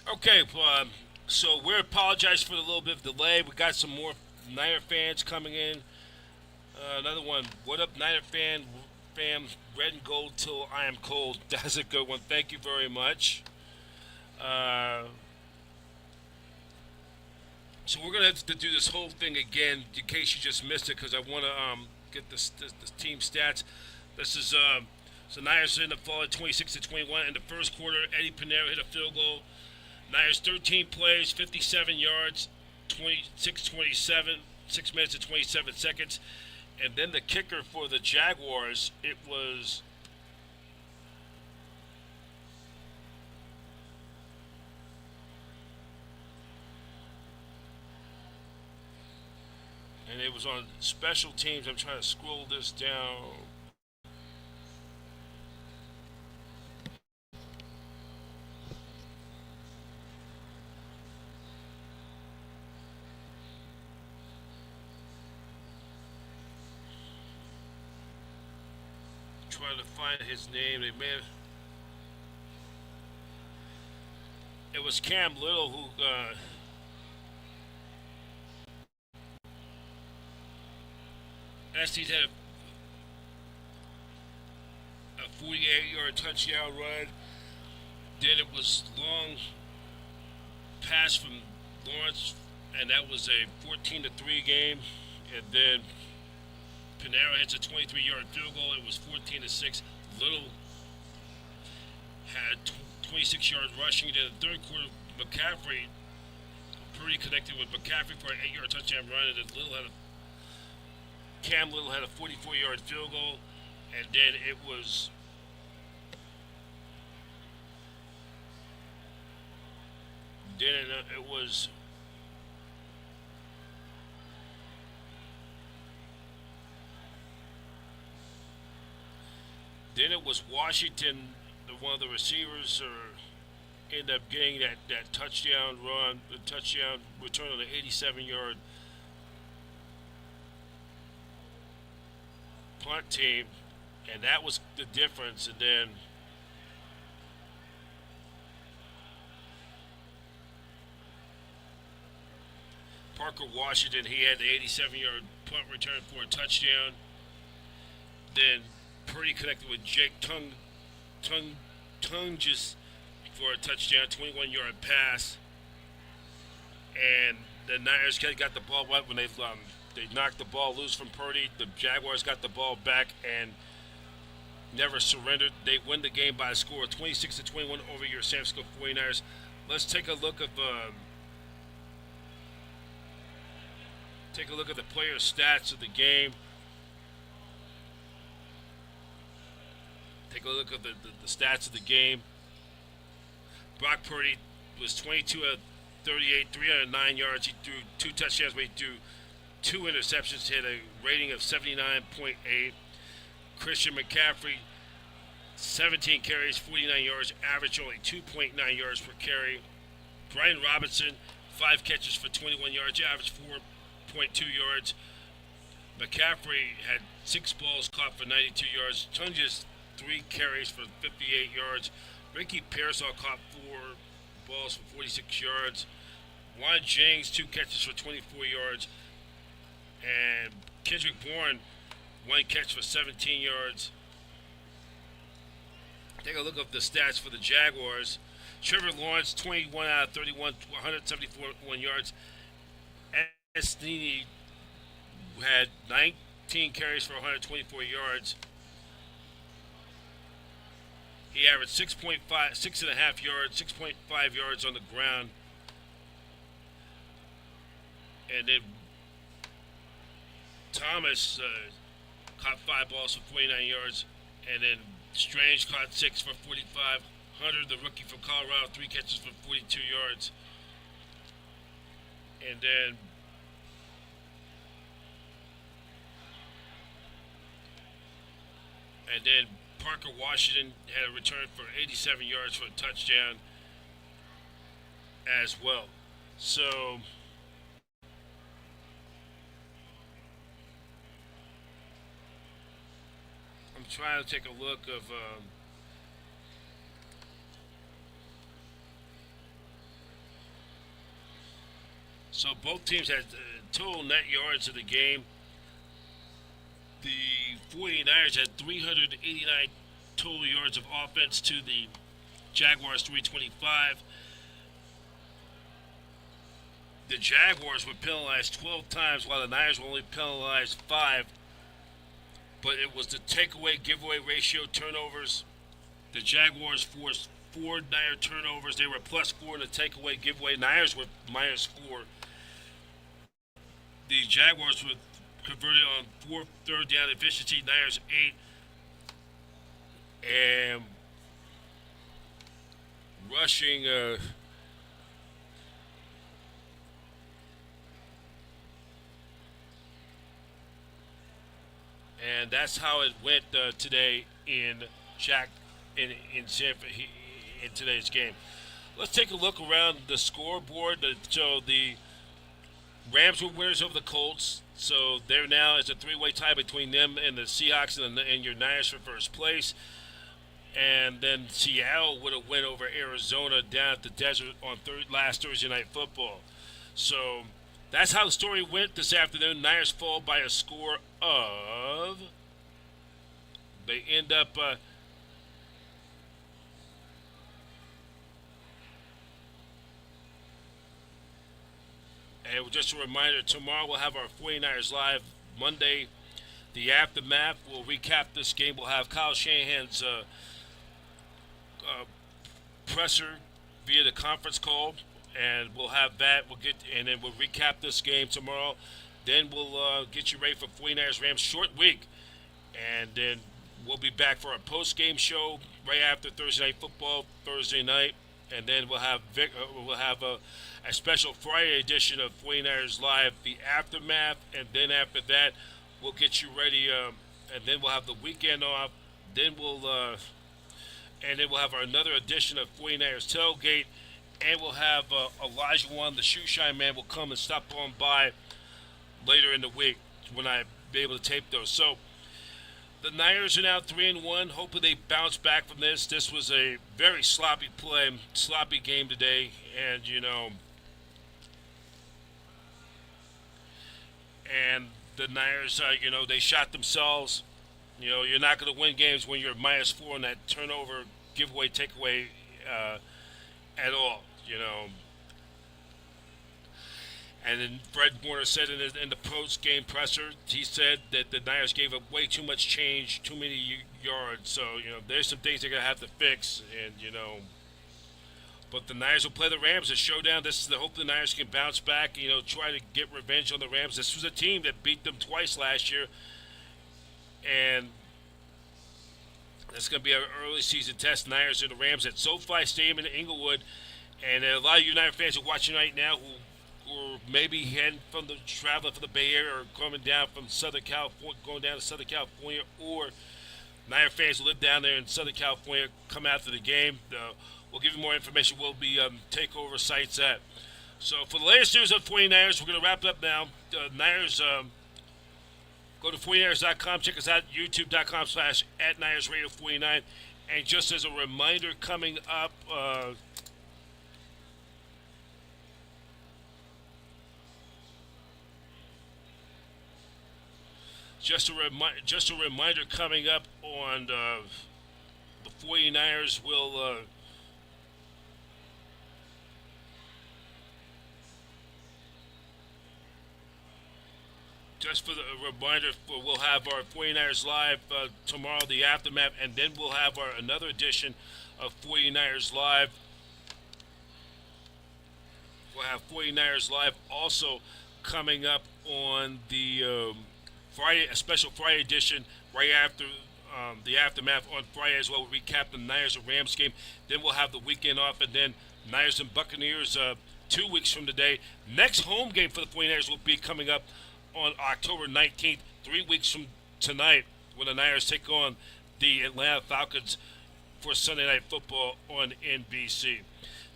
Okay, so we apologize for the little bit of delay. We got some more Niner fans coming in. Another one. What up, Niner fam? Red and gold till I am cold. That's a good one. Thank you very much. So we're gonna have to do this whole thing again in case you just missed it, because I want to get the team stats. This is so Niners in the fall at 26-21 in the first quarter. Eddie Pinero hit a field goal. Niners 13 plays, 57 yards, 26-27, 6 minutes and 27 seconds. And then the kicker for the Jaguars, it was on special teams. I'm trying to scroll this down. Trying to find his name. They may have, it was Cam Little who Estes had a 48-yard touchdown run. Then it was long pass from Lawrence, and that was a 14-3 game. And then Pinero hits a 23-yard field goal. It was 14-6. Little had 26 yards rushing. Then the third quarter, McCaffrey pretty connected with McCaffrey for an 8-yard touchdown run, and then Cam Little had a 44-yard field goal, and then it was Washington, one of the receivers, ended up getting that touchdown run, the touchdown return on the 87-yard punt team, and that was the difference. And then Parker Washington, he had the 87-yard punt return for a touchdown. Then Purdy connected with Jake Tunges for a touchdown, 21-yard pass. And the Niners got the ball right when they knocked the ball loose from Purdy. The Jaguars got the ball back and never surrendered. They win the game by a score of 26-21 over your San Francisco 49ers. Let's take a look at the player stats of the game. Take a look at the stats of the game. Brock Purdy was 22 of 38, 309 yards. He threw 2 touchdowns, but he threw 2 interceptions. He had a rating of 79.8. Christian McCaffrey, 17 carries, 49 yards, average only 2.9 yards per carry. Brian Robinson, 5 catches for 21 yards, average 4.2 yards. McCaffrey had 6 balls caught for 92 yards. Tunges, 3 carries for 58 yards. Ricky Pearsall caught 4 balls for 46 yards. Juan Jennings, 2 catches for 24 yards. And Kendrick Bourne, 1 catch for 17 yards. Take a look at the stats for the Jaguars. Trevor Lawrence, 21 out of 31, 174 yards. Esnini had 19 carries for 124 yards. He averaged 6.5 yards, 6.5 yards on the ground. And then Thomas caught 5 balls for 49 yards. And then Strange caught 6 for 45. Hunter, the rookie from Colorado, 3 catches for 42 yards. And then Parker Washington had a return for 87 yards for a touchdown as well. So I'm trying to take a look of So both teams had total net yards of the game. The 49ers had 389 total yards of offense to the Jaguars 325. The Jaguars were penalized 12 times while the Niners were only penalized 5. But it was the takeaway giveaway ratio turnovers. The Jaguars forced 4 Niner turnovers. They were +4 in the takeaway giveaway. Niners were -4. The Jaguars were converted on 4 third down efficiency. Niners 8. And rushing and that's how it went today in in today's game. Let's take a look around the scoreboard. So the Rams were winners over the Colts. So there now is a 3-way tie between them and the Seahawks and your Niners for first place. And then Seattle would have went over Arizona down at the desert on last Thursday Night Football. So that's how the story went this afternoon. Niners fall by a score of... They end up... and just a reminder, tomorrow we'll have our 49ers Live. Monday, the Aftermath. We'll recap this game. We'll have Kyle Shanahan's presser via the conference call, and we'll have that. And then we'll recap this game tomorrow. Then we'll get you ready for 49ers Rams short week, and then we'll be back for our post-game show right after Thursday Night Football Thursday night, and then we'll have a special Friday edition of 49ers Live, the Aftermath, and then after that we'll get you ready, and then we'll have the weekend off. Then we'll have another edition of 49ers Tailgate, and we'll have Elijah One, the Shoe Shine Man, will come and stop on by later in the week when I be able to tape those. So the Niners are now 3-1. Hopefully they bounce back from this. This was a very sloppy game today, and and the Niners, they shot themselves. You're not going to win games when you're -4 on that turnover, giveaway, takeaway at all. And then Fred Warner said in the post-game presser, he said that the Niners gave up way too much change, too many yards. So, there's some things they're going to have to fix. And, but the Niners will play the Rams, a showdown. This is the hope the Niners can bounce back, try to get revenge on the Rams. This was a team that beat them twice last year. And it's going to be an early season test. Niners and the Rams at SoFi Stadium in Inglewood. And a lot of you Niner fans are watching right now who maybe traveling from the Bay Area or coming down from Southern California, going down to Southern California, or Niner fans who live down there in Southern California come out to the game. We'll give you more information. We'll be takeover sites at. So for the latest news on 49ers, we're going to wrap it up now. Niners, go to 49ers.com. Check us out, youtube.com/@NinersRadio49. And just as a reminder, coming up, just a reminder coming up on the 49ers will just for the reminder, we'll have our 49ers Live tomorrow, the Aftermath, and then we'll have another edition of 49ers Live. We'll have 49ers Live also coming up on the Friday, a special Friday edition right after the Aftermath on Friday as well. We'll recap the Niners and Rams game. Then we'll have the weekend off, and then Niners and Buccaneers 2 weeks from today. Next home game for the 49ers will be coming up on October 19th, 3 weeks from tonight, when the Niners take on the Atlanta Falcons for Sunday Night Football on NBC.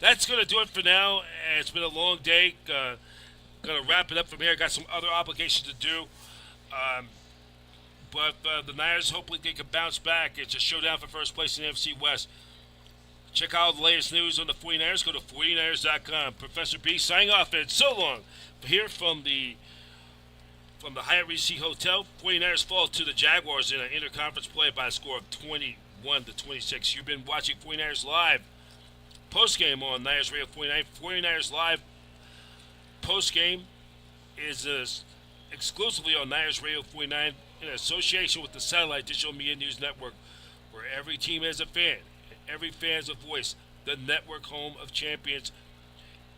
That's going to do it for now. It's been a long day. Going to wrap it up from here. Got some other obligations to do. But the Niners, hopefully they can bounce back. It's a showdown for first place in the NFC West. Check out the latest news on the 49ers. Go to 49ers.com. Professor B signing off, and so long. Here from the Hyatt Regency Hotel, 49ers fall to the Jaguars in an interconference play by a score of 21-26. You've been watching 49ers Live postgame on Niners Radio 49. 49ers Live postgame is exclusively on Niners Radio 49 in association with the Satellite Digital Media News Network, where every team has a fan, every fan has a voice, the network home of champions,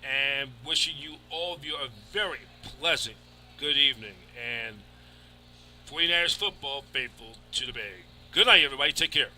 and wishing you, all of you, a very pleasant good evening, and 49ers football faithful to the Bay. Good night, everybody. Take care.